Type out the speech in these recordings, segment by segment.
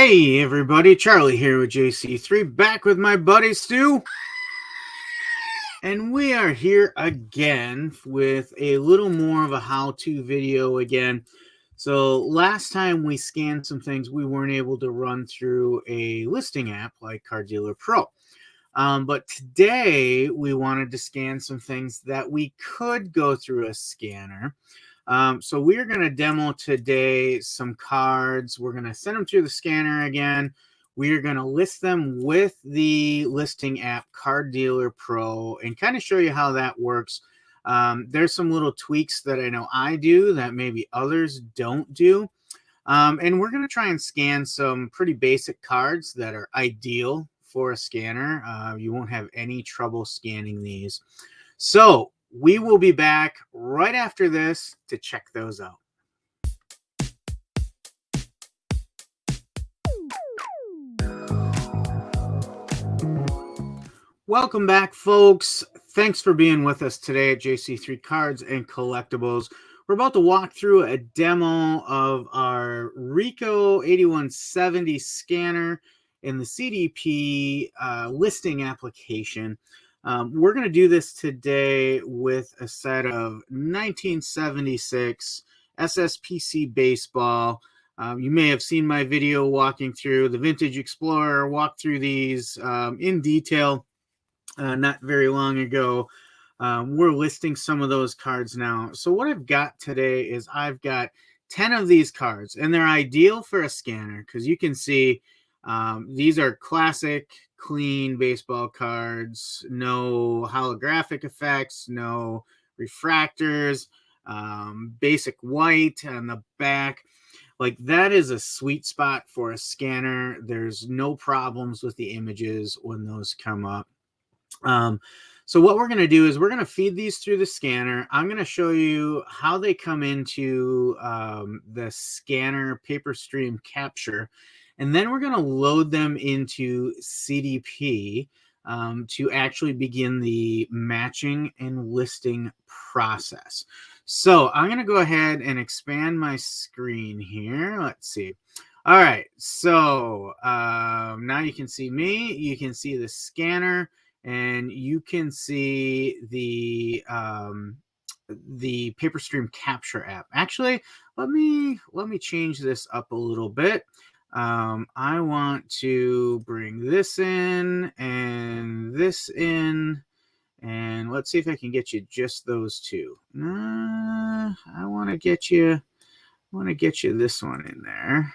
Hey everybody, Charlie here with JC3, back with my buddy Stu. And we are here again with a little more of a how-to video again. So last time we scanned some things we weren't able to run through a listing app like Car Dealer Pro. But today we wanted to scan some things that we could go through a scanner. So we're going to demo today some cards. We're going to send them through the scanner again. We are going to list them with the listing app Car Dealer Pro and kind of show you how that works. There's some little tweaks that I know I do that maybe others don't do. And we're going to try and scan some pretty basic cards that are ideal for a scanner. You won't have any trouble scanning these. So we will be back right after this to check those out. Welcome back, folks. Thanks for being with us today at JC3 Cards and Collectibles. We're about to walk through a demo of our Ricoh 8170 scanner in the CDP listing application. We're going to do this today with a set of 1976 SSPC Baseball. You may have seen my video walking through the Vintage Explorer, walked through these in detail not very long ago. We're listing some of those cards now. So what I've got today is I've got 10 of these cards, and they're ideal for a scanner because you can see these are classic, clean baseball cards, no holographic effects, no refractors, basic white on the back. Like, that is a sweet spot for a scanner. There's no problems with the images when those come up. So what we're going to do is we're going to feed these through the scanner. I'm going to show you how they come into the scanner paper stream capture. And then we're going to load them into CDP to actually begin the matching and listing process. So I'm going to go ahead and expand my screen here. Let's see. All right. So now you can see me. You can see the scanner. And you can see the paper stream capture app. Actually, let me change this up a little bit. I want to bring this in and this in, and let's see if I can get you just those two. I want to get you this one in there.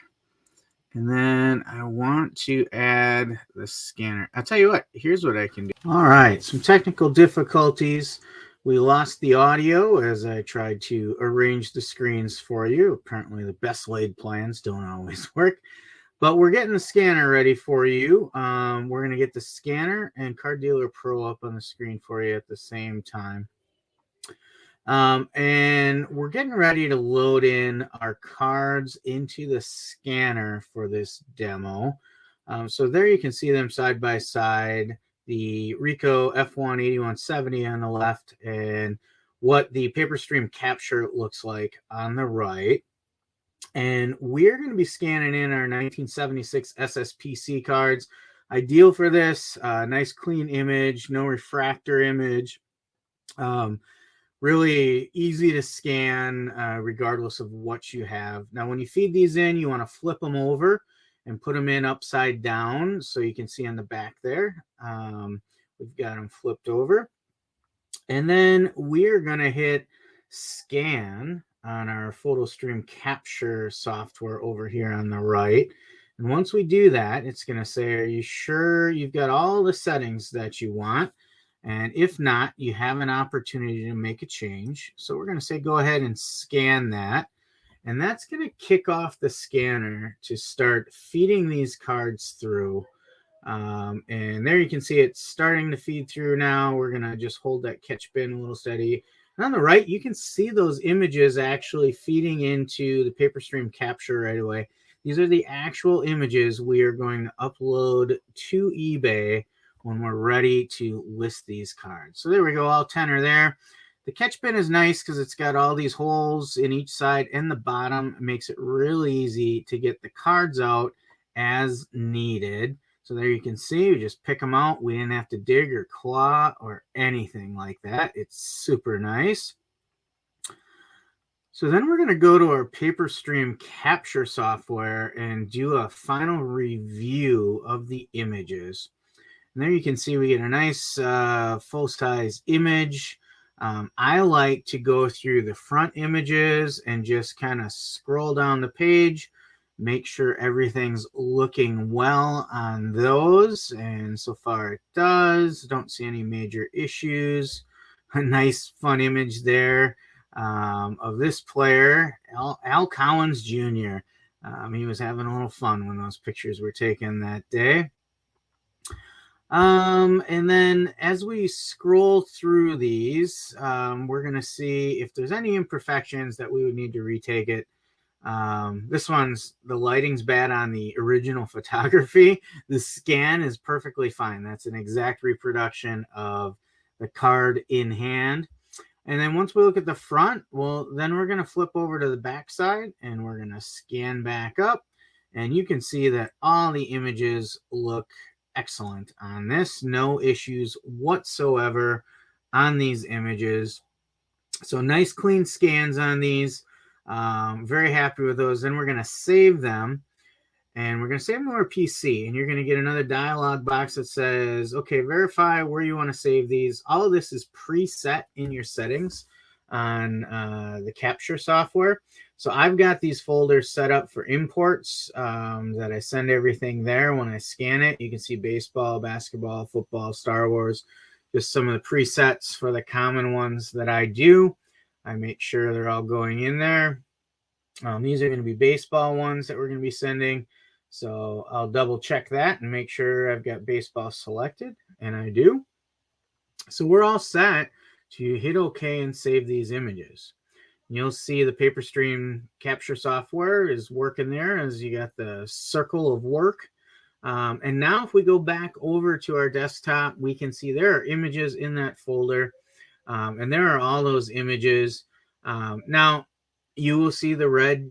And then I want to add the scanner. I'll tell you what, here's what I can do. All right, some technical difficulties. We lost the audio as I tried to arrange the screens for you. Apparently the best laid plans don't always work. But we're getting the scanner ready for you. We're going to get the scanner and Car Dealer Pro up on the screen for you at the same time. And we're getting ready to load in our cards into the scanner for this demo. So there you can see them side by side, the Ricoh F1 8170 on the left and what the paper stream capture looks like on the right. And we're going to be scanning in our 1976 SSPC cards. Ideal for this, nice clean image, no refractor image. Really easy to scan regardless of what you have. Now, when you feed these in, you want to flip them over and put them in upside down so you can see on the back there. We've got them flipped over. And then we're going to hit scan on our photo stream capture software over here on the right. And once we do that, it's going to say, are you sure you've got all the settings that you want? And if not, you have an opportunity to make a change. So we're going to say, go ahead and scan that. And that's going to kick off the scanner to start feeding these cards through. And there you can see it's starting to feed through now. We're going to just hold that catch pin a little steady. And on the right, you can see those images actually feeding into the paper stream capture right away. These are the actual images we are going to upload to eBay when we're ready to list these cards. So there we go, all 10 are there. The catch pin is nice because it's got all these holes in each side and the bottom. It makes it really easy to get the cards out as needed. So there you can see, we just pick them out. We didn't have to dig or claw or anything like that. It's super nice. So then we're going to go to our PaperStream capture software and do a final review of the images. And there you can see we get a nice full-size image. I like to go through the front images and just kind of scroll down the page, make sure everything's looking well on those. And so far it does. Don't see any major issues. A nice fun image there of this player, Al Collins Jr. He was having a little fun when those pictures were taken that day. And then as we scroll through these, we're going to see if there's any imperfections that we would need to retake it. This one's, the lighting's bad on the original photography. The scan is perfectly fine. That's an exact reproduction of the card in hand. And then once we look at the front, well, then we're going to flip over to the back side and we're going to scan back up. And you can see that all the images look excellent on this. No issues whatsoever on these images. So nice clean scans on these. Very happy with those. Then we're going to save them. And we're going to save them to our PC. And you're going to get another dialog box that says, okay, verify where you want to save these. All of this is preset in your settings on the capture software. So I've got these folders set up for imports that I send everything there when I scan it. You can see baseball, basketball, football, Star Wars, just some of the presets for the common ones that I do. I make sure they're all going in there. These are going to be baseball ones that we're going to be sending. So I'll double check that and make sure I've got baseball selected, and I do. So we're all set to hit OK and save these images. You'll see the PaperStream capture software is working there as you got the circle of work. And now if we go back over to our desktop, we can see there are images in that folder. And there are all those images. Now, you will see the red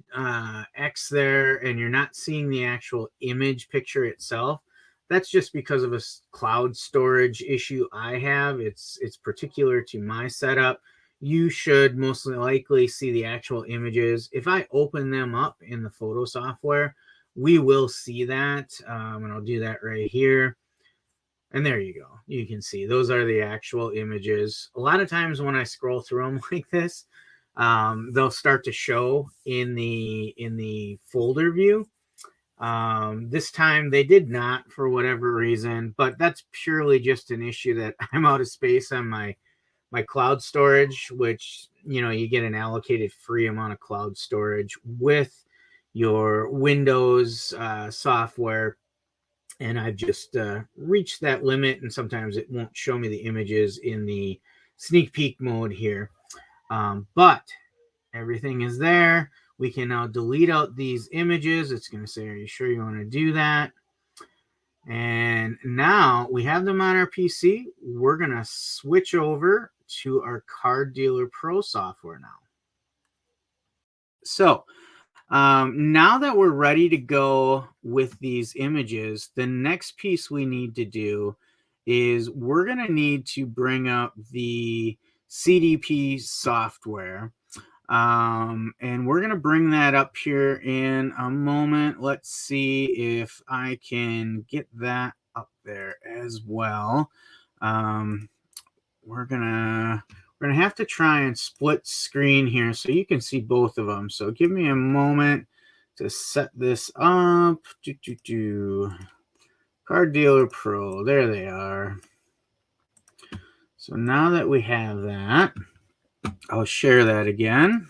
X there, and you're not seeing the actual image picture itself. That's just because of a cloud storage issue I have. It's particular to my setup. You should most likely see the actual images. If I open them up in the photo software, we will see that. And I'll do that right here. And there you go. You can see those are the actual images. A lot of times when I scroll through them like this, they'll start to show in the folder view. This time they did not for whatever reason, but that's purely just an issue that I'm out of space on my cloud storage, which, you know, you get an allocated free amount of cloud storage with your Windows software. And I've just reached that limit, and sometimes it won't show me the images in the sneak peek mode here. But everything is there. We can now delete out these images. It's going to say, are you sure you want to do that? And now we have them on our PC. We're going to switch over to our Card Dealer Pro software now. So now that we're ready to go with these images, the next piece we need to do is we're going to need to bring up the CDP software. And we're going to bring that up here in a moment. Let's see if I can get that up there as well. We're gonna have to try and split screen here so you can see both of them. So give me a moment to set this up. Card Dealer Pro, there they are. So now that we have that, I'll share that again.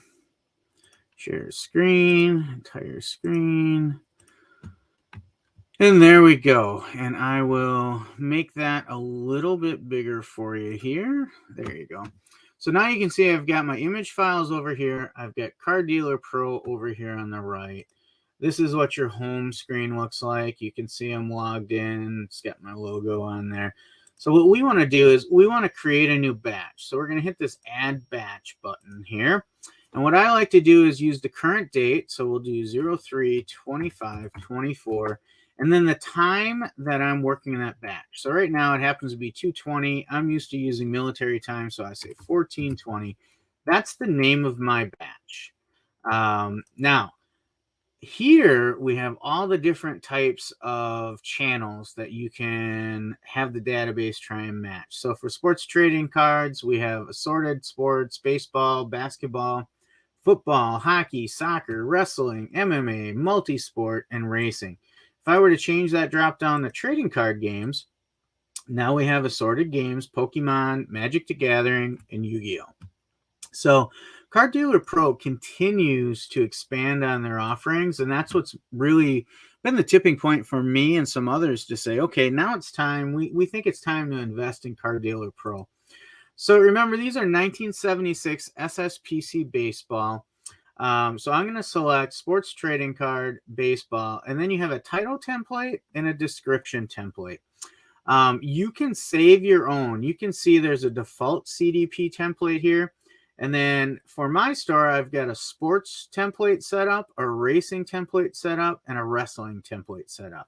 Share screen, entire screen. And there we go. And I will make that a little bit bigger for you here. There you go. So now you can see I've got my image files over here. I've got Card Dealer Pro over here on the right. This is what your home screen looks like. You can see I'm logged in. It's got my logo on there. So what we want to do is we want to create a new batch. So we're going to hit this Add Batch button here. And what I like to do is use the current date. So we'll do 03/25/24. and then the time that I'm working that batch. So right now it happens to be 2:20. I'm used to using military time, so I say 14:20. That's the name of my batch. Now, here we have all the different types of channels that you can have the database try and match. So for sports trading cards, we have assorted sports, baseball, basketball, football, hockey, soccer, wrestling, MMA, multi-sport, and racing. If I were to change that drop down to trading card games, now we have assorted games, Pokemon, Magic the Gathering, and Yu-Gi-Oh! So Card Dealer Pro continues to expand on their offerings, and that's what's really been the tipping point for me and some others to say, okay, now it's time. We think it's time to invest in Card Dealer Pro. So remember, these are 1976 SSPC Baseball. So I'm going to select Sports Trading Card Baseball, and then you have a title template and a description template. You can save your own. You can see there's a default CDP template here. And then for my store, I've got a sports template set up, a racing template set up, and a wrestling template set up.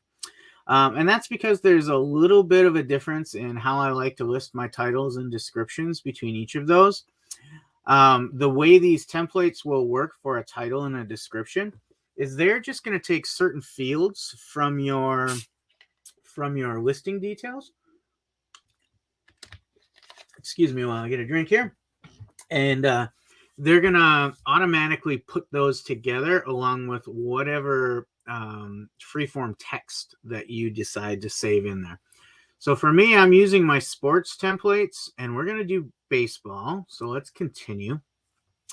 And that's because there's a little bit of a difference in how I like to list my titles and descriptions between each of those. The way these templates will work for a title and a description is they're just going to take certain fields from your listing details. Excuse me while I get a drink here. And they're going to automatically put those together along with whatever freeform text that you decide to save in there. So for me, I'm using my sports templates, and we're going to do baseball. So let's continue.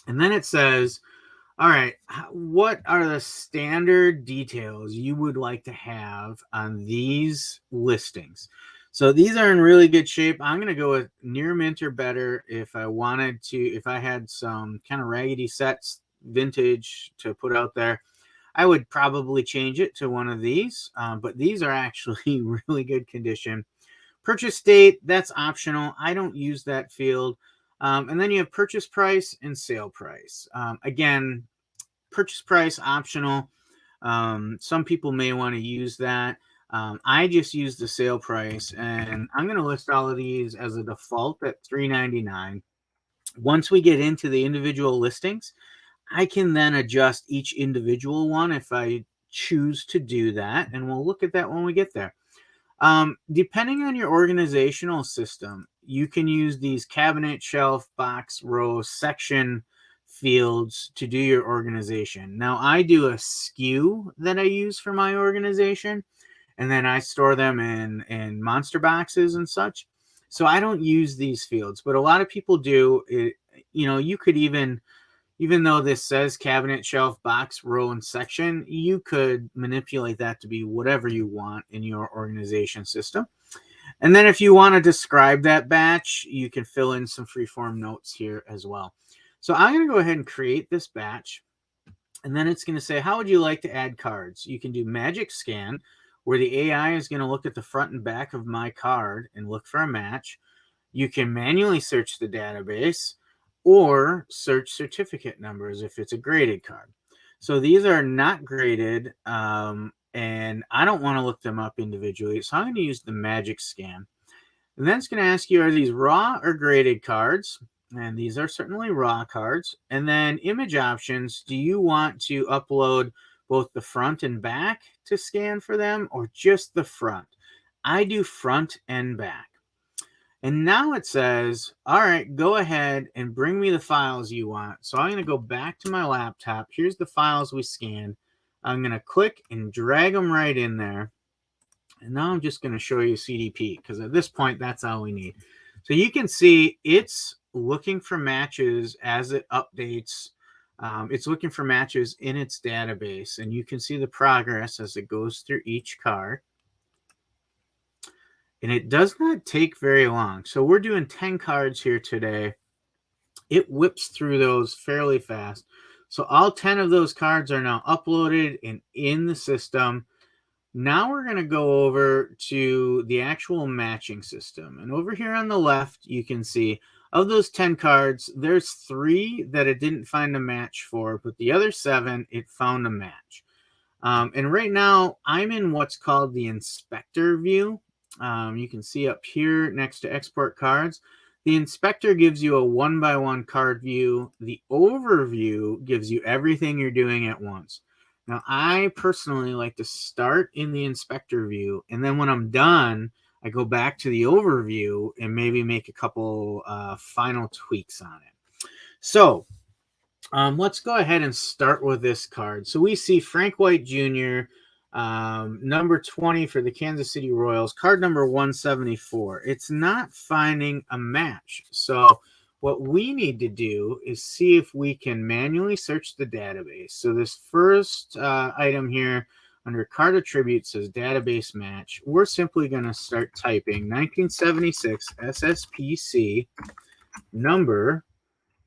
And then it says, all right, what are the standard details you would like to have on these listings? So these are in really good shape. I'm going to go with near mint or better if I had some kind of raggedy sets, vintage to put out there. I would probably change it to one of these, but these are actually really good condition. Purchase date, that's optional. I don't use that field. And then you have purchase price and sale price. Again, purchase price optional. Some people may want to use that. I just use the sale price, and I'm going to list all of these as a default at $3.99. Once we get into the individual listings, I can then adjust each individual one if I choose to do that, and we'll look at that when we get there. Depending on your organizational system, you can use these cabinet, shelf, box, row, section fields to do your organization. Now, I do a SKU that I use for my organization, and then I store them in monster boxes and such. So I don't use these fields, but a lot of people do. You could even though this says cabinet, shelf, box, row, and section, you could manipulate that to be whatever you want in your organization system. And then if you want to describe that batch, you can fill in some freeform notes here as well. So I'm going to go ahead and create this batch. And then it's going to say, how would you like to add cards? You can do magic scan, where the AI is going to look at the front and back of my card and look for a match. You can manually search the database or search certificate numbers if it's a graded card. So these are not graded, and I don't want to look them up individually. So I'm going to use the magic scan. And then it's going to ask you, are these raw or graded cards? And these are certainly raw cards. And then image options, do you want to upload both the front and back to scan for them, or just the front? I do front and back. And now it says, all right, go ahead and bring me the files you want. So I'm going to go back to my laptop. Here's the files we scanned. I'm going to click and drag them right in there. And now I'm just going to show you CDP, because at this point, that's all we need. So you can see it's looking for matches as it updates. It's looking for matches in its database, and you can see the progress as it goes through each card. And it does not take very long. So we're doing 10 cards here today. It whips through those fairly fast. So all 10 of those cards are now uploaded and in the system. Now we're going to go over to the actual matching system. And over here on the left, you can see of those 10 cards, there's 3 that it didn't find a match for, but the other 7, it found a match. And right now I'm in what's called the inspector view. You can see up here next to export cards. The inspector gives you a one-by-one card view. The overview gives you everything you're doing at once. Now, I personally like to start in the inspector view, and then when I'm done, I go back to the overview and maybe make a couple final tweaks on it. So let's go ahead and start with this card. So we see Frank White Jr., number 20 for the Kansas City Royals, card number 174. It's not finding a match. So what we need to do is see if we can manually search the database. So this first item here under card attributes says database match. We're simply going to start typing 1976 SSPC number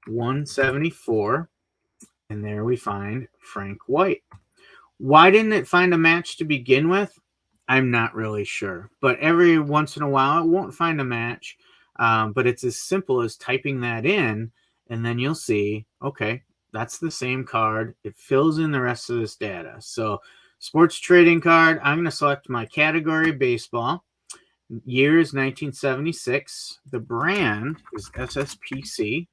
174. And there we find Frank White. Why didn't it find a match to begin with? I'm not really sure. But every once in a while, it won't find a match. But it's as simple as typing that in, and then you'll see, okay, that's the same card. It fills in the rest of this data. So sports trading card, I'm going to select my category, baseball. Year is 1976. The brand is SSPC.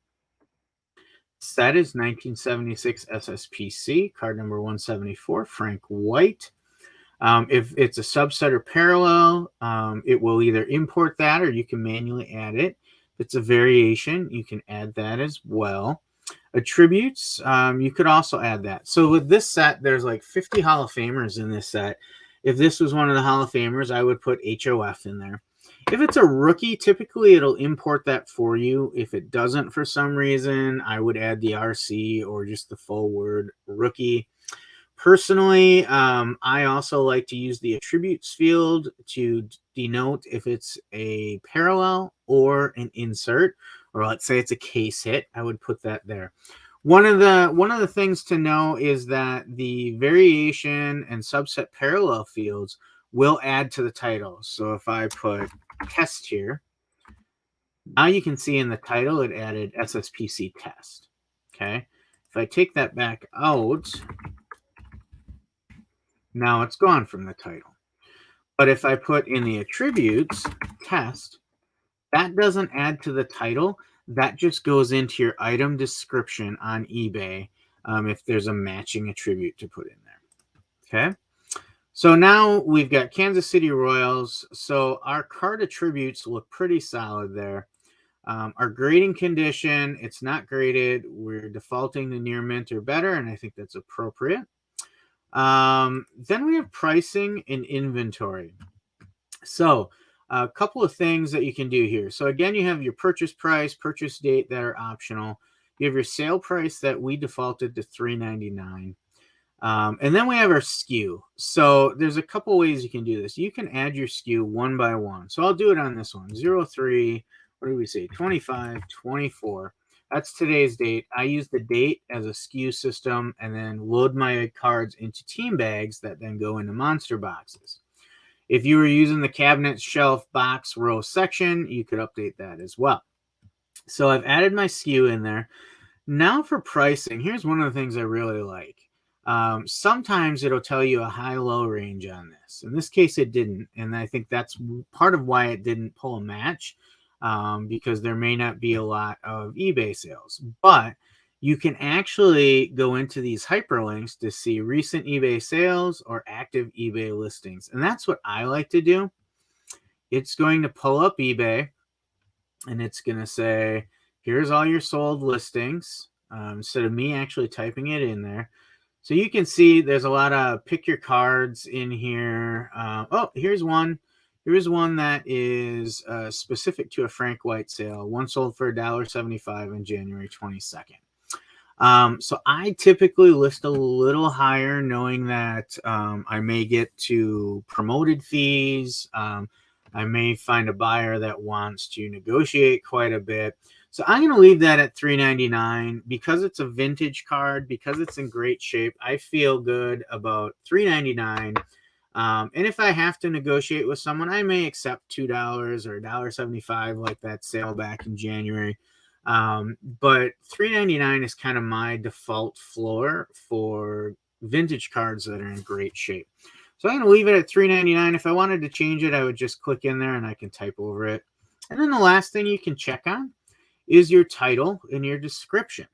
Set is 1976 SSPC, card number 174, Frank White. If it's a subset or parallel, it will either import that or you can manually add it. If it's a variation, you can add that as well. Attributes, you could also add that. So with this set, there's like 50 Hall of Famers in this set. If this was one of the Hall of Famers, I would put HOF in there. If it's a rookie, typically it'll import that for you. If it doesn't for some reason, I would add the RC or just the full word rookie. Personally, I also like to use the attributes field to denote if it's a parallel or an insert, or let's say it's a case hit. I would put that there. One of the things to know is that the variation and subset parallel fields will add to the title. So if I put test here, now you can see in the title it added SSPC test. Okay, if I take that back out, now it's gone from the title. But if I put in the attributes test, that doesn't add to the title. That just goes into your item description on eBay if there's a matching attribute to put in there. Okay. So now we've got Kansas City Royals. So our card attributes look pretty solid there. Our grading condition, it's not graded. We're defaulting to near mint or better, and I think that's appropriate. Then we have pricing and inventory. So a couple of things that you can do here. So again, you have your purchase price, purchase date that are optional. You have your sale price that we defaulted to $3.99. And then we have our SKU. So there's a couple ways you can do this. You can add your SKU one by one. So I'll do it on this one, 03, what do we say, 25, 24. That's today's date. I use the date as a SKU system and then load my cards into team bags that then go into monster boxes. If you were using the cabinet, shelf, box, row section, you could update that as well. So I've added my SKU in there. Now for pricing, here's one of the things I really like. Sometimes it'll tell you a high-low range on this. In this case, it didn't. And I think that's part of why it didn't pull a match, because there may not be a lot of eBay sales. But you can actually go into these hyperlinks to see recent eBay sales or active eBay listings. And that's what I like to do. It's going to pull up eBay, and it's going to say, here's all your sold listings, instead of me actually typing it in there. So you can see there's a lot of pick your cards in here. Oh, here's one. Here's one that is specific to a Frank White sale. One sold for $1.75 on January 22nd. So I typically list a little higher, knowing that I may get to promoted fees. I may find a buyer that wants to negotiate quite a bit. So I'm going to leave that at $3.99 because it's a vintage card, because it's in great shape. I feel good about $3.99. And if I have to negotiate with someone, I may accept $2 or $1.75 like that sale back in January. But $3.99 is kind of my default floor for vintage cards that are in great shape. So I'm going to leave it at $3.99. If I wanted to change it, I would just click in there and I can type over it. And then the last thing you can check on is your title and your description.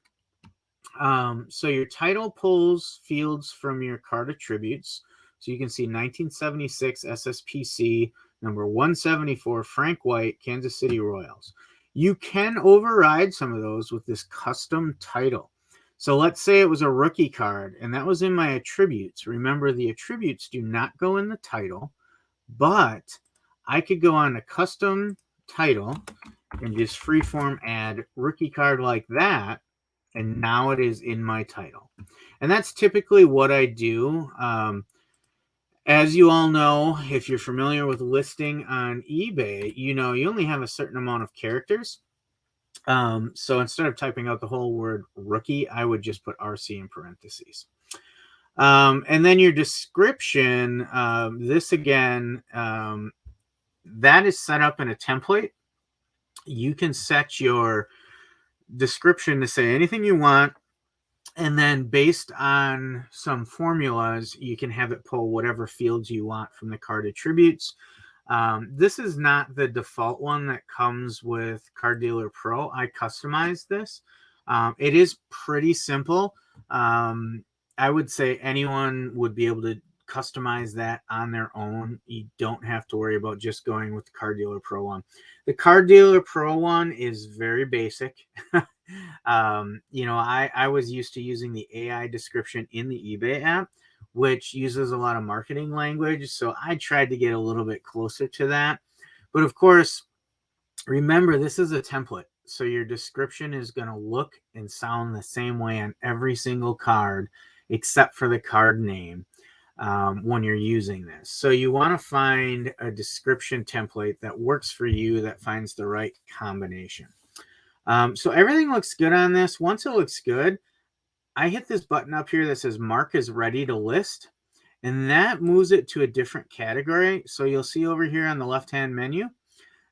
So your title pulls fields from your card attributes. So you can see 1976 SSPC number 174 Frank White, Kansas City Royals. You can override some of those with this custom title. So let's say it was a rookie card and that was in my attributes. Remember, the attributes do not go in the title, but I could go on a custom title and just freeform add rookie card like that. And now it is in my title. And that's typically what I do. As you all know, if you're familiar with listing on eBay, you know you only have a certain amount of characters. So instead of typing out the whole word rookie, I would just put RC in parentheses. And then your description, this again, that is set up in a template. You can set your description to say anything you want. And then based on some formulas, you can have it pull whatever fields you want from the card attributes. This is not the default one that comes with Card Dealer Pro. I customized this. It is pretty simple. I would say anyone would be able to customize that on their own. You don't have to worry about just going with the Card Dealer Pro one. The Card Dealer Pro one is very basic. You know, I was used to using the AI description in the eBay app, which uses a lot of marketing language. So I tried to get a little bit closer to that. But of course, remember, this is a template. So your description is going to look and sound the same way on every single card, except for the card name when you're using this. So you want to find a description template that works for you, that finds the right combination. So everything looks good on this. Once it looks good, I hit this button up here that says mark is ready to list, and that moves it to a different category. So you'll see over here on the left-hand menu,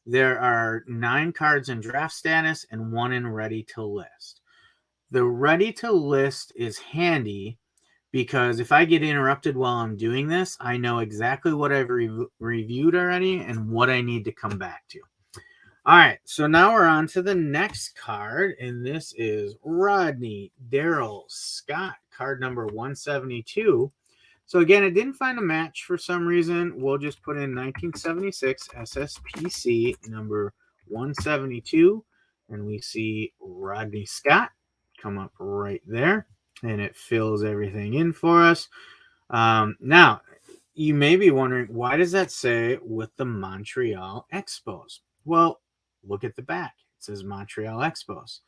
there are 9 cards in draft status and 1 in ready to list. The ready to list is handy because if I get interrupted while I'm doing this, I know exactly what I've reviewed already and what I need to come back to. All right, so now we're on to the next card, and this is Rodney Darrell Scott, card number 172. So again, it didn't find a match for some reason. We'll just put in 1976 SSPC number 172, and we see Rodney Scott come up right there, and it fills everything in for us. Now, you may be wondering, why does that say with the Montreal Expos? Well, look at the back. It says Montreal Expos.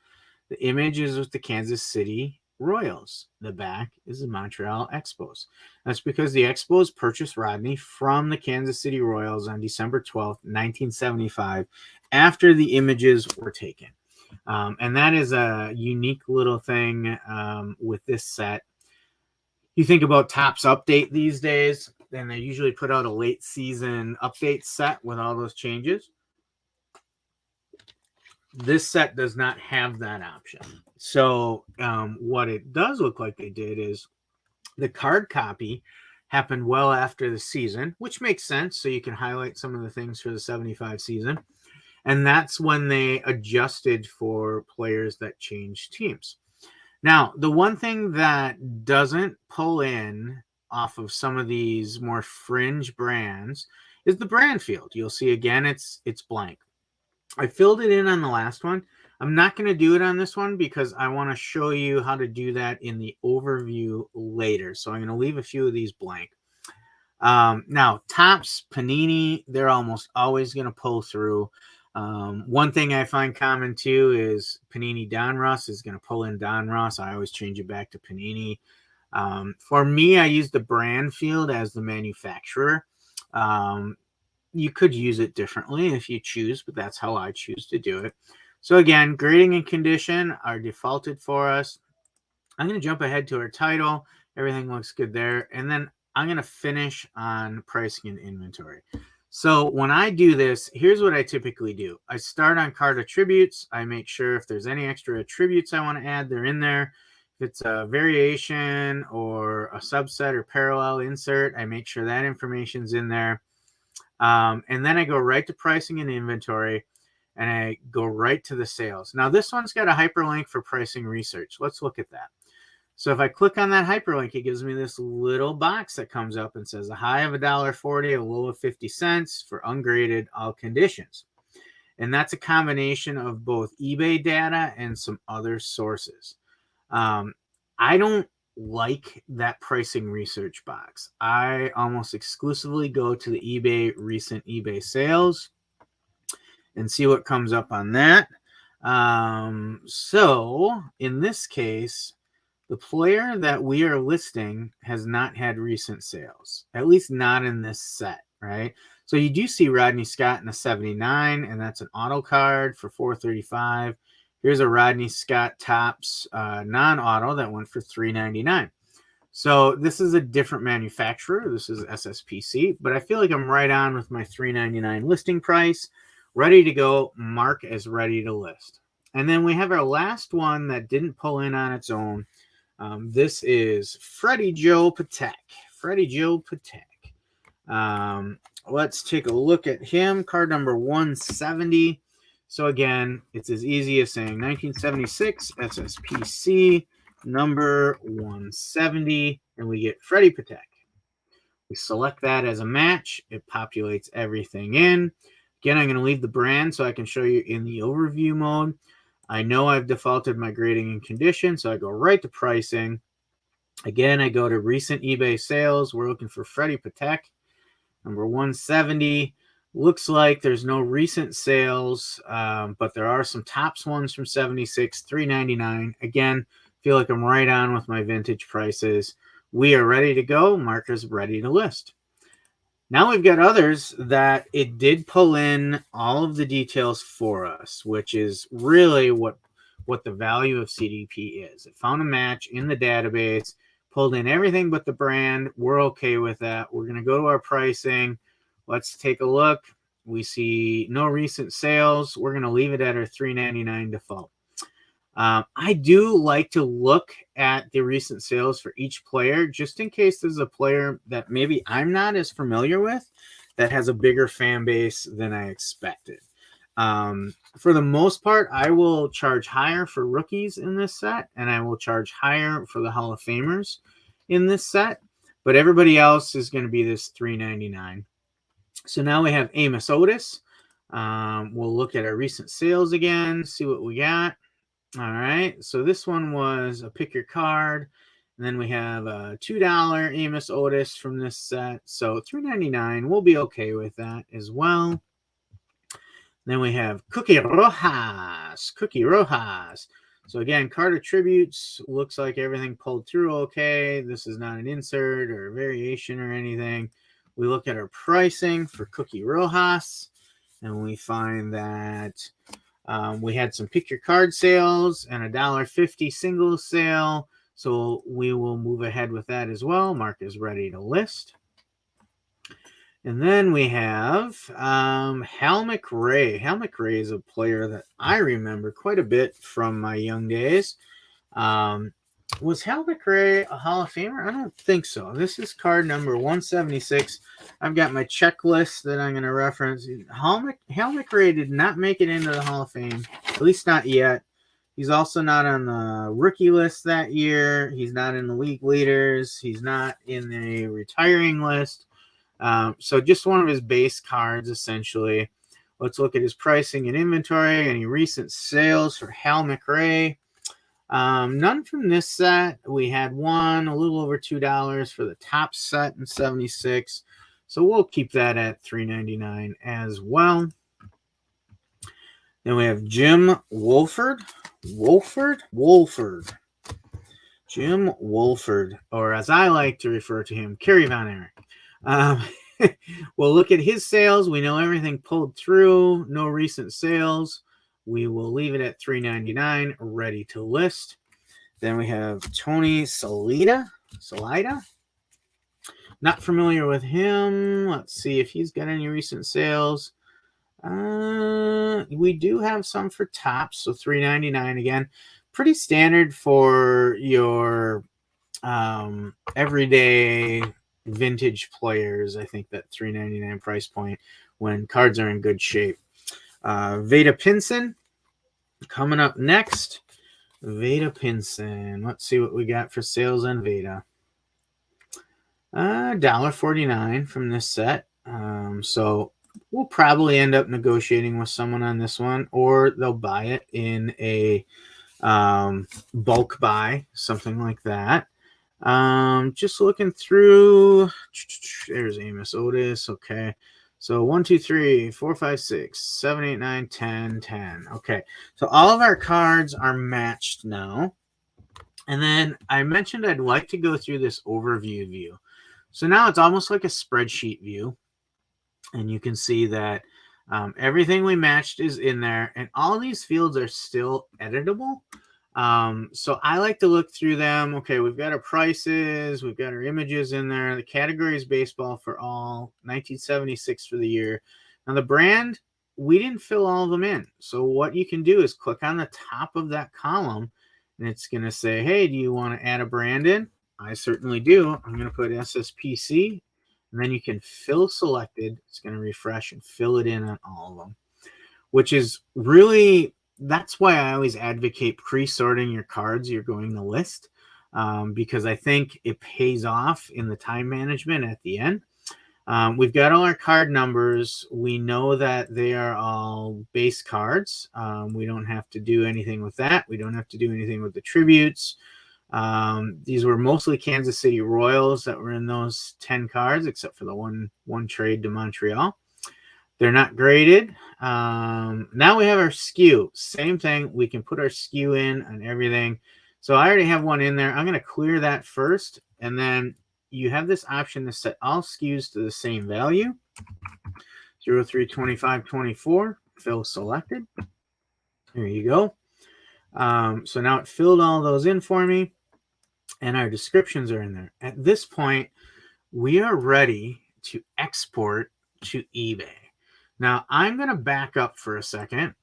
The image is with the Kansas City Royals. The back is the Montreal Expos. That's because the Expos purchased Rodney from the Kansas City Royals on December 12th, 1975, after the images were taken. And that is a unique little thing with this set. You think about Topps Update these days, and they usually put out a late season update set with all those changes. This set does not have that option. So what it does look like they did is the card copy happened well after the season, which makes sense. So you can highlight some of the things for the 75 season. And that's when they adjusted for players that changed teams. Now, the one thing that doesn't pull in off of some of these more fringe brands is the brand field. You'll see again, it's blank. I filled it in on the last one. I'm not going to do it on this one because I want to show you how to do that in the overview later. So I'm going to leave a few of these blank. Now, Topps, Panini, they're almost always going to pull through. One thing I find common too is Panini Donruss is going to pull in Donruss. I always change it back to Panini. For me, I use the brand field as the manufacturer. You could use it differently if you choose, but that's how I choose to do it. So again, grading and condition are defaulted for us. I'm going to jump ahead to our title. Everything looks good there. And then I'm going to finish on pricing and inventory. So when I do this, here's what I typically do. I start on card attributes. I make sure if there's any extra attributes I want to add, they're in there. If it's a variation or a subset or parallel insert, I make sure that information's in there. And then I go right to pricing and inventory, and I go right to the sales. Now, this one's got a hyperlink for pricing research. Let's look at that. So if I click on that hyperlink, it gives me this little box that comes up and says a high of $1.40, a low of 50 cents for ungraded all conditions. And that's a combination of both eBay data and some other sources. I don't like that pricing research box. I almost exclusively go to the eBay recent eBay sales and see what comes up on that. So in this case, the player that we are listing has not had recent sales, at least not in this set, right? So you do see Rodney Scott in a 79, and that's an auto card for $435. Here's a Rodney Scott Topps non-auto that went for $399. So this is a different manufacturer. This is SSPC, but I feel like I'm right on with my $399 listing price, ready to go, mark as ready to list. And then we have our last one that didn't pull in on its own. This is Freddie Joe Patek. Freddie Joe Patek. Let's take a look at him. Card number 170. So again, it's as easy as saying 1976 SSPC number 170, and we get Freddie Patek. We select that as a match. It populates everything in. Again, I'm going to leave the brand so I can show you in the overview mode. I know I've defaulted my grading and condition, so I go right to pricing. Again, I go to recent eBay sales. We're looking for Freddie Patek, number 170. Looks like there's no recent sales, but there are some Topps ones from 76, $399. Again, feel like I'm right on with my vintage prices. We are ready to go. Marker's ready to list. Now we've got others that it did pull in all of the details for us, which is really what the value of CDP is. It found a match in the database, pulled in everything but the brand. We're okay with that. We're going to go to our pricing. Let's take a look. We see no recent sales. We're going to leave it at our $399 default. I do like to look at the recent sales for each player, just in case there's a player that maybe I'm not as familiar with that has a bigger fan base than I expected. For the most part, I will charge higher for rookies in this set, and I will charge higher for the Hall of Famers in this set, but everybody else is going to be this $399. So now we have Amos Otis. We'll look at our recent sales again, see what we got. All right, so this one was a pick your card, and then we have a $2 Amos Otis from this set, so $399. We'll be okay with that as well. Then we have Cookie Rojas. Cookie Rojas. So again, card attributes, looks like everything pulled through okay. This is not an insert or a variation or anything. We look at our pricing for Cookie Rojas, and we find that we had some pick your card sales and a $1.50 single sale. So we will move ahead with that as well. Mark is ready to list. And then we have Hal McRae. Hal McRae is a player that I remember quite a bit from my young days. Was Hal McRae a Hall of Famer? I don't think so. This is card number 176. I've got my checklist that I'm going to reference. Hal McRae did not make it into the Hall of Fame, at least not yet. He's also not on the rookie list that year. He's not in the league leaders. He's not in the retiring list. So just one of his base cards, essentially. Let's look at his pricing and inventory. Any recent sales for Hal McRae? None from this set. We had one, a little over $2 for the top set in 76. So we'll keep that at $399 as well. Then we have Jim Wolford. Jim Wolford, or as I like to refer to him, Kerry Von Erich. We'll look at his sales. We know everything pulled through. No recent sales. We will leave it at $399, ready to list. Then we have Tony Salida. Not familiar with him. Let's see if he's got any recent sales. We do have some for Topps, so $399 again. pretty standard for your everyday vintage players. I think that $3.99 price point when cards are in good shape. Veda Pinson coming up next. Veda Pinson. Let's see what we got for sales on Veda. $1.49 from this set. So we'll probably end up negotiating with someone on this one, or they'll buy it in a bulk buy, something like that. Just looking through. There's Amos Otis. Okay. So 1, 2, 3, 4, 5, 6, 7, 8, 9, 10, 10. Okay. So all of our cards are matched now. And then I mentioned I'd like to go through this overview view. So now it's almost like a spreadsheet view. And you can see that everything we matched is in there. And all these fields are still editable. So I like to look through them. Okay, we've got our prices, we've got our images in there. The category is baseball for all, 1976 for the year. Now the brand, we didn't fill all of them in. So what you can do is click on the top of that column, and it's going to say, hey, do you want to add a brand in? I certainly do. I'm going to put SSPC, and then you can fill selected. It's going to refresh and fill it in on all of them, which is really... That's why I always advocate pre-sorting your cards you're going to list, because I think it pays off in the time management at the end. We've got all our card numbers. We know that they are all base cards. We don't have to do anything with that. We don't have to do anything with the tributes. These were mostly Kansas City Royals that were in those 10 cards, except for the one trade to Montreal. They're not graded. Now we have our SKU. Same thing. We can put our SKU in on everything. So I already have one in there. I'm going to clear that first. And then you have this option to set all SKUs to the same value. 0, 3, 25, 24. Fill selected. There you go. So now it filled all those in for me. And our descriptions are in there. At this point, we are ready to export to eBay. Now, I'm going to back up for a second,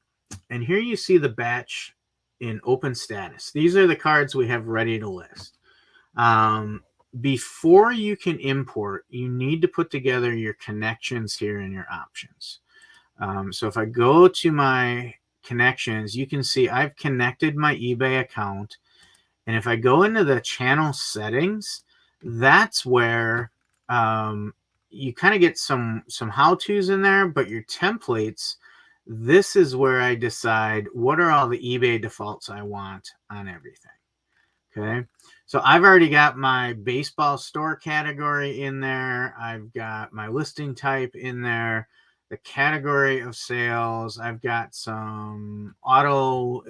and here you see the batch in open status. These are the cards we have ready to list. Before you can import, you need to put together your connections here in your options. So if I go to my connections, you can see I've connected my eBay account, and if I go into the channel settings, that's where... you kind of get some how-tos in there, but your templates, this is where I decide what are all the eBay defaults I want on everything. Okay, so I've already got my baseball store category in there. I've got my listing type in there, the category of sales. I've got some auto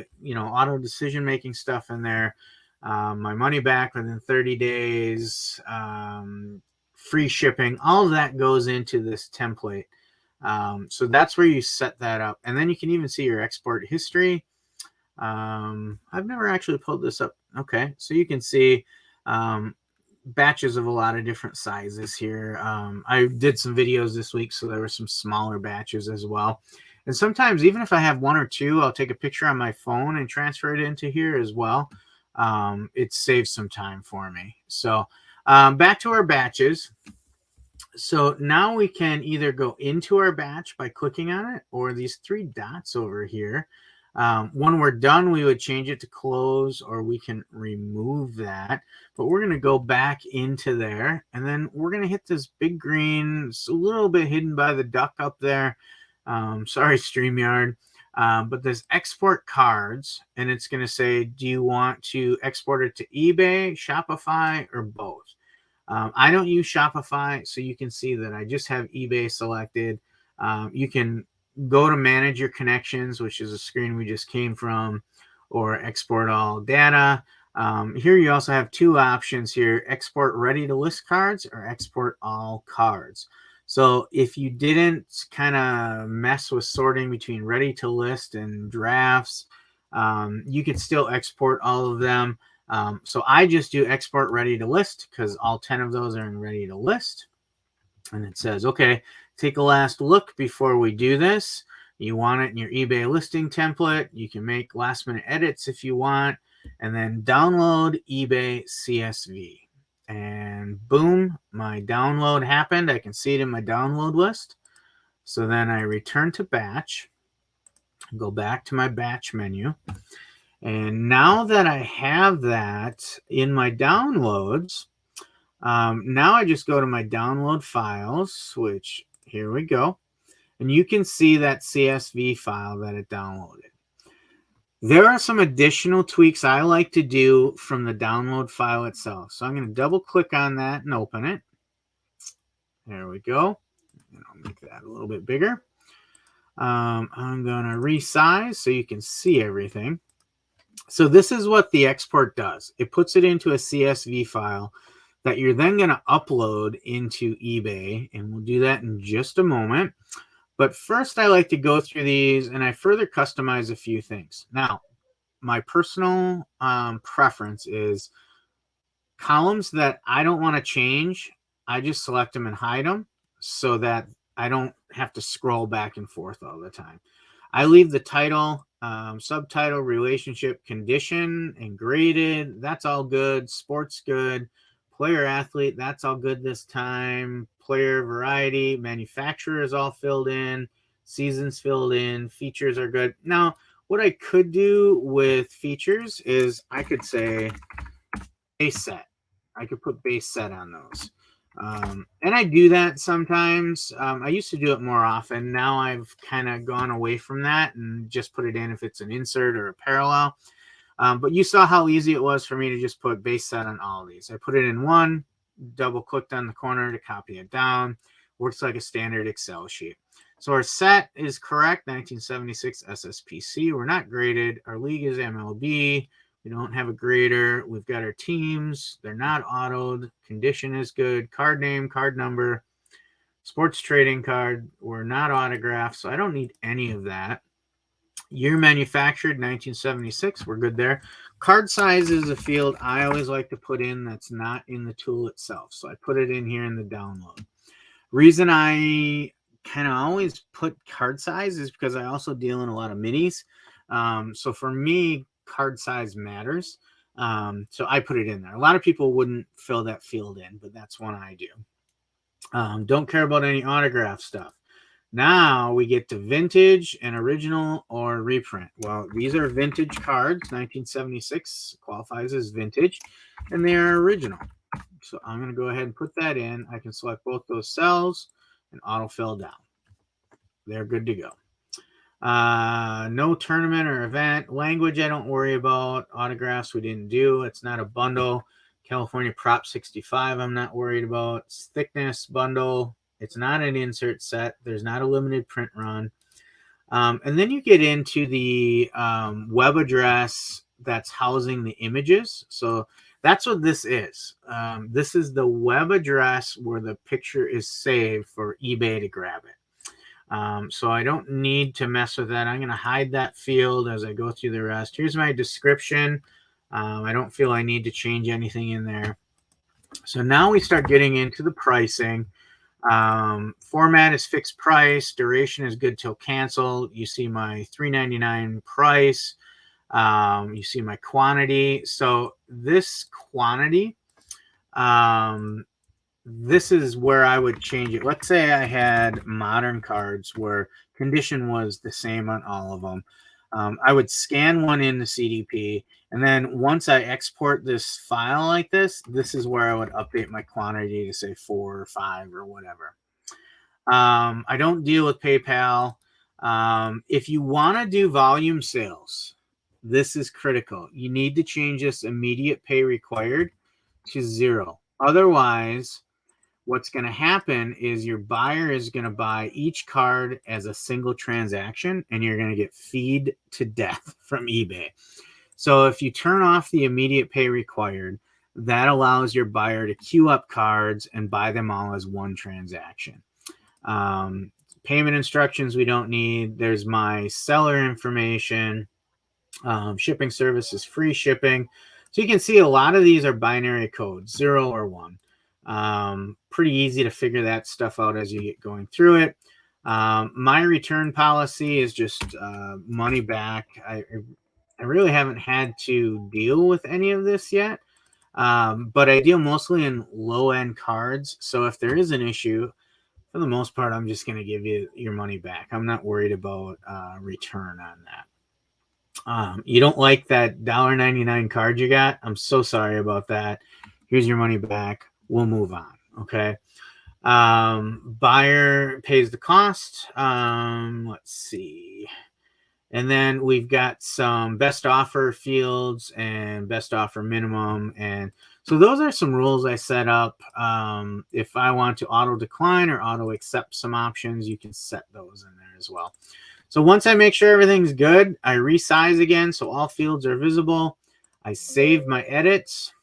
decision-making stuff in there. My money back within 30 days, free shipping, all of that goes into this template. So that's where you set that up. And then you can even see your export history. I've never actually pulled this up. Okay, so you can see batches of a lot of different sizes here. I did some videos this week, so there were some smaller batches as well. And sometimes, even if I have one or two, I'll take a picture on my phone and transfer it into here as well. It saves some time for me. So back to our batches. So now we can either go into our batch by clicking on it, or these 3 dots over here. When we're done, we would change it to close, or we can remove that. But we're going to go back into there, and then we're going to hit this big green. It's a little bit hidden by the duck up there. Sorry, StreamYard. But there's export cards, and it's going to say, do you want to export it to eBay, Shopify, or both? I don't use Shopify, so you can see that I just have eBay selected. You can go to manage your connections, which is a screen we just came from, or export all data. Here you also have 2 options here: export ready to list cards or export all cards. So if you didn't kind of mess with sorting between ready to list and drafts, you could still export all of them. So I just do export ready to list because all 10 of those are in ready to list. And it says, okay, take a last look before we do this. You want it in your eBay listing template. You can make last minute edits if you want. and then download eBay CSV. And boom, my download happened. I can see it in my download list. So then I return to batch, go back to my batch menu. And now that I have that in my downloads, now I just go to my download files, which here we go. And you can see that CSV file that it downloaded. There are some additional tweaks I like to do from the download file itself. So I'm going to double click on that and open it. There we go. And I'll make that a little bit bigger. I'm going to resize so you can see everything. So this is what the export does. It puts it into a CSV file that you're then going to upload into eBay. And we'll do that in just a moment. But first, I like to go through these and I further customize a few things. Now, my personal preference is columns that I don't want to change. I just select them and hide them so that I don't have to scroll back and forth all the time. I leave the title, subtitle, relationship, condition, and graded. That's all good. Sports good. Player athlete, that's all good this time. Player variety, manufacturer is all filled in. Seasons filled in. Features are good. Now, what I could do with features is I could say base set. I could put base set on those. And I do that sometimes. I used to do it more often. Now I've kind of gone away from that and just put it in if it's an insert or a parallel. But you saw how easy it was for me to just put base set on all of these. I put it in one, double clicked on the corner to copy it down. Works like a standard Excel sheet. So our set is correct, 1976 SSPC. We're not graded. Our league is MLB. We don't have a grader. We've got our teams. They're not autoed. Condition is good. Card name, card number, sports trading card. We're not autographed, so I don't need any of that. Year manufactured, 1976. We're good there. Card size is a field I always like to put in that's not in the tool itself. So I put it in here in the download. Reason I kind of always put card size is because I also deal in a lot of minis. So for me, card size matters. So I put it in there. A lot of people wouldn't fill that field in, but that's one I do. Don't care about any autograph stuff. Now we get to vintage and original or reprint. Well, these are vintage cards. 1976 qualifies as vintage, and they are original. So I'm going to go ahead and put that in. I can select both those cells and autofill down. They're good to go. No tournament or event. Language I don't worry about. Autographs we didn't do. It's not a bundle. California Prop 65 I'm not worried about. Thickness bundle. It's not an insert set. There's not a limited print run. And then you get into the web address that's housing the images. So that's what this is. This is the web address where the picture is saved for eBay to grab it. So I don't need to mess with that. I'm going to hide that field as I go through the rest. Here's my description. I don't feel I need to change anything in there. So now we start getting into the pricing. Format is fixed price. Duration is good till cancel. You see my $3.99 price. You see my quantity. So this quantity, this is where I would change it. Let's say I had modern cards where condition was the same on all of them. I would scan one in the CDP, and then once I export this file like this, this is where I would update my quantity to say 4 or 5 or whatever. I don't deal with PayPal. If you want to do volume sales, this is critical. You need to change this immediate pay required to 0. Otherwise, what's going to happen is your buyer is going to buy each card as a single transaction, and you're going to get feed to death from eBay. So if you turn off the immediate pay required, that allows your buyer to queue up cards and buy them all as one transaction. Payment instructions we don't need. There's my seller information. Shipping service is free shipping. So you can see a lot of these are binary codes, 0 or 1. Pretty easy to figure that stuff out as you get going through it. My return policy is just money back. I really haven't had to deal with any of this yet. But I deal mostly in low-end cards. So if there is an issue, for the most part, I'm just going to give you your money back. I'm not worried about return on that. You don't like that $1.99 card you got? I'm so sorry about that. Here's your money back. We'll move on. Okay. Buyer pays the cost. Let's see. And then we've got some best offer fields and best offer minimum. And so those are some rules I set up. If I want to auto decline or auto accept some options, you can set those in there as well. So once I make sure everything's good, I resize again so all fields are visible. I save my edits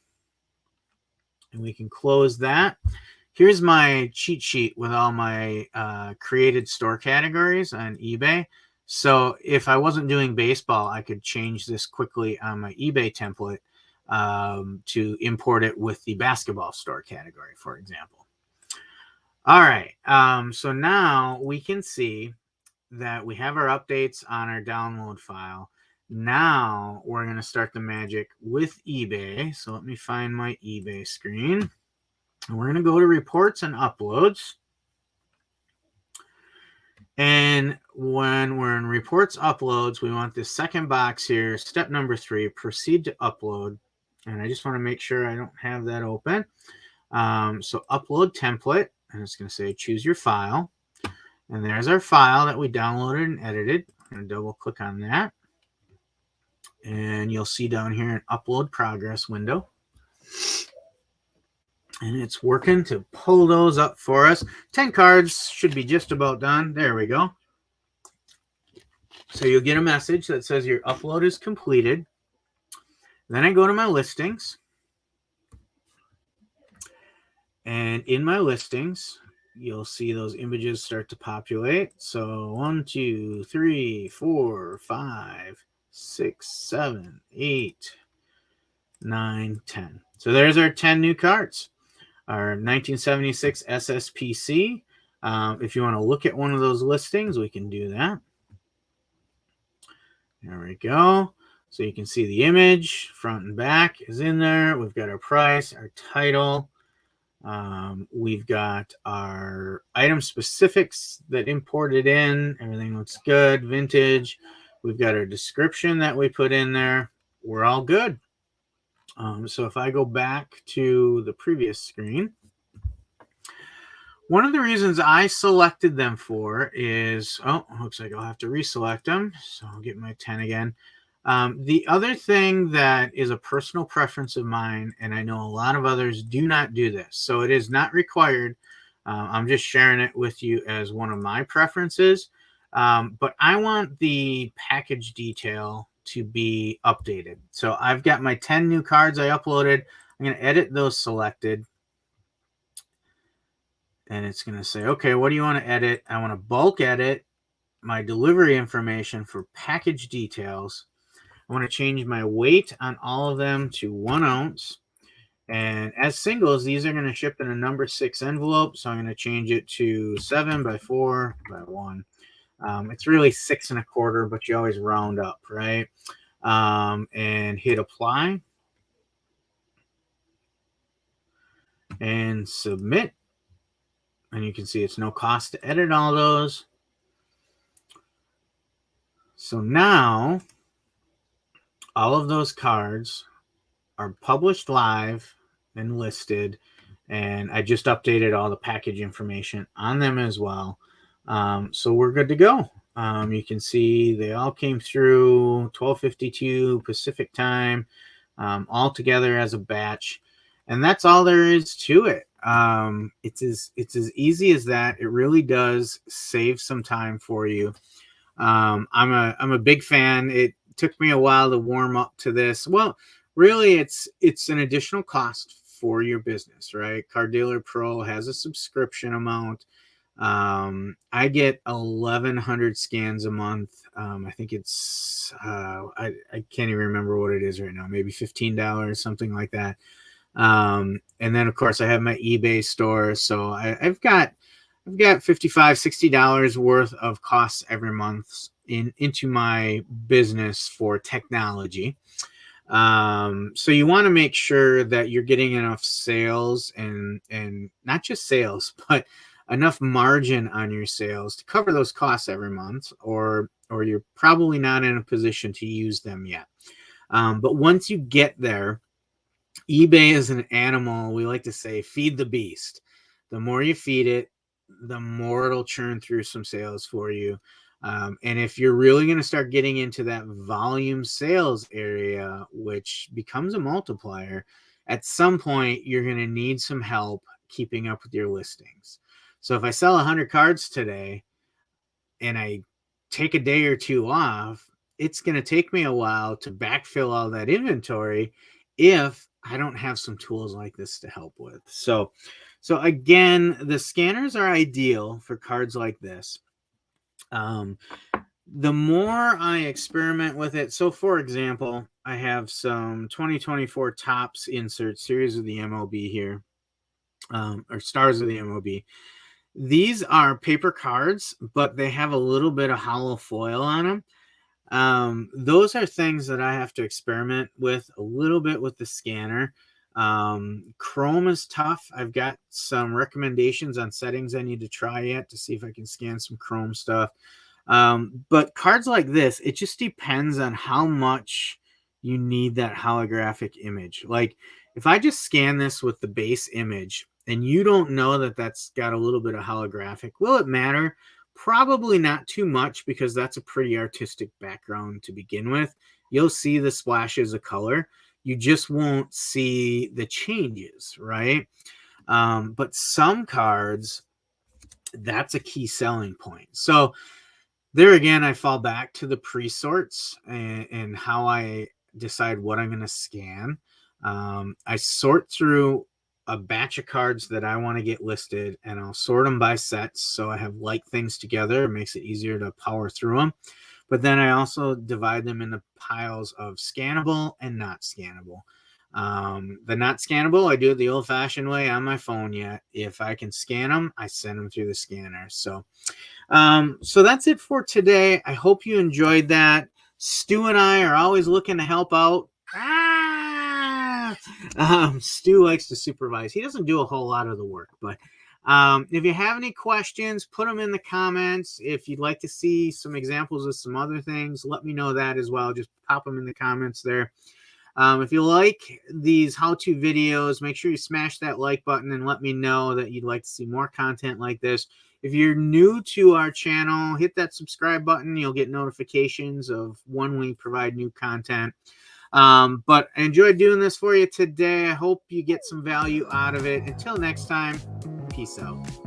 and we can close that. Here's my cheat sheet with all my created store categories on eBay. So if I wasn't doing baseball, I could change this quickly on my eBay template to import it with the basketball store category, for example. All right. So now we can see that we have our updates on our download file. Now we're going to start the magic with eBay. So let me find my eBay screen. And we're going to go to reports and uploads. And when we're in reports uploads, we want this second box here, step number 3, proceed to upload. And I just want to make sure I don't have that open. So upload template, and it's going to say choose your file. And there's our file that we downloaded and edited. I'm going to double click on that. And you'll see down here an upload progress window. And it's working to pull those up for us. 10 cards should be just about done. There we go. So you'll get a message that says your upload is completed. Then I go to my listings. And in my listings, you'll see those images start to populate. So 1, 2, 3, 4, 5, 6, 7, 8, 9, 10. So there's our 10 new cards. Our 1976 SSPC. If you want to look at one of those listings, we can do that. There we go. So you can see the image, front and back is in there. We've got our price, our title. We've got our item specifics that imported in. Everything looks good. Vintage. We've got our description that we put in there. We're all good. So if I go back to the previous screen, one of the reasons I selected them for is, looks like I'll have to reselect them. So I'll get my 10 again. The other thing that is a personal preference of mine, and I know a lot of others do not do this, so it is not required. I'm just sharing it with you as one of my preferences. But I want the package detail to be updated. So I've got my 10 new cards I uploaded. I'm going to edit those selected. And it's going to say, okay, what do you want to edit? I want to bulk edit my delivery information for package details. I want to change my weight on all of them to 1 ounce. And as singles, these are going to ship in a number 6 envelope. So I'm going to change it to 7 by 4 by 1. It's really 6 1/4, but you always round up, right? And hit apply. And submit. And you can see it's no cost to edit all those. So now all of those cards are published live and listed. And I just updated all the package information on them as well. So we're good to go. You can see they all came through 12:52 Pacific time, all together as a batch. And that's all there is to it. It's as easy as that. It really does save some time for you. I'm a big fan. It took me a while to warm up to this. Well, really, it's an additional cost for your business, right? Car Dealer Pro has a subscription amount. I get 1,100 scans a month. I think it's I can't even remember what it is right now. Maybe $15, something like that. And then of course I have my eBay store. So I've got I've got $55-$60 worth of costs every month into my business for technology. So you want to make sure that you're getting enough sales and not just sales, but enough margin on your sales to cover those costs every month, or you're probably not in a position to use them yet. But once you get there, eBay is an animal. We like to say, feed the beast. The more you feed it, the more it'll churn through some sales for you. And if you're really going to start getting into that volume sales area, which becomes a multiplier, at some point you're going to need some help keeping up with your listings. So if I sell 100 cards today and I take a day or two off, it's going to take me a while to backfill all that inventory if I don't have some tools like this to help with. So again, the scanners are ideal for cards like this. The more I experiment with it, so for example, I have some 2024 Topps insert series of the MLB here, or stars of the MLB. These are paper cards, but they have a little bit of hollow foil on them. Those are things that I have to experiment with a little bit with the scanner. Chrome is tough. I've got some recommendations on settings I need to try yet to see if I can scan some Chrome stuff. But cards like this, it just depends on how much you need that holographic image. Like if I just scan this with the base image and you don't know that that's got a little bit of holographic, will it matter? Probably not too much, because that's a pretty artistic background to begin with. You'll see the splashes of color. You just won't see the changes, right? But some cards, that's a key selling point. So there again, I fall back to the pre-sorts and how I decide what I'm going to scan. I sort through a batch of cards that I want to get listed, and I'll sort them by sets so I have like things together. It makes it easier to power through them. But then I also divide them into piles of scannable and not scannable. The not scannable, I do it the old-fashioned way on my phone yet. If I can scan them, I send them through the scanner. So that's it for today. I hope you enjoyed that. Stu and I are always looking to help out. Stu likes to supervise. He doesn't do a whole lot of the work, but if you have any questions, put them in the comments. If you'd like to see some examples of some other things, let me know that as well. Just pop them in the comments there. If you like these how-to videos, make sure you smash that like button and let me know that you'd like to see more content like this. If you're new to our channel, hit that subscribe button. You'll get notifications of when we provide new content. But I enjoyed doing this for you today. I hope you get some value out of it. Until next time, peace out.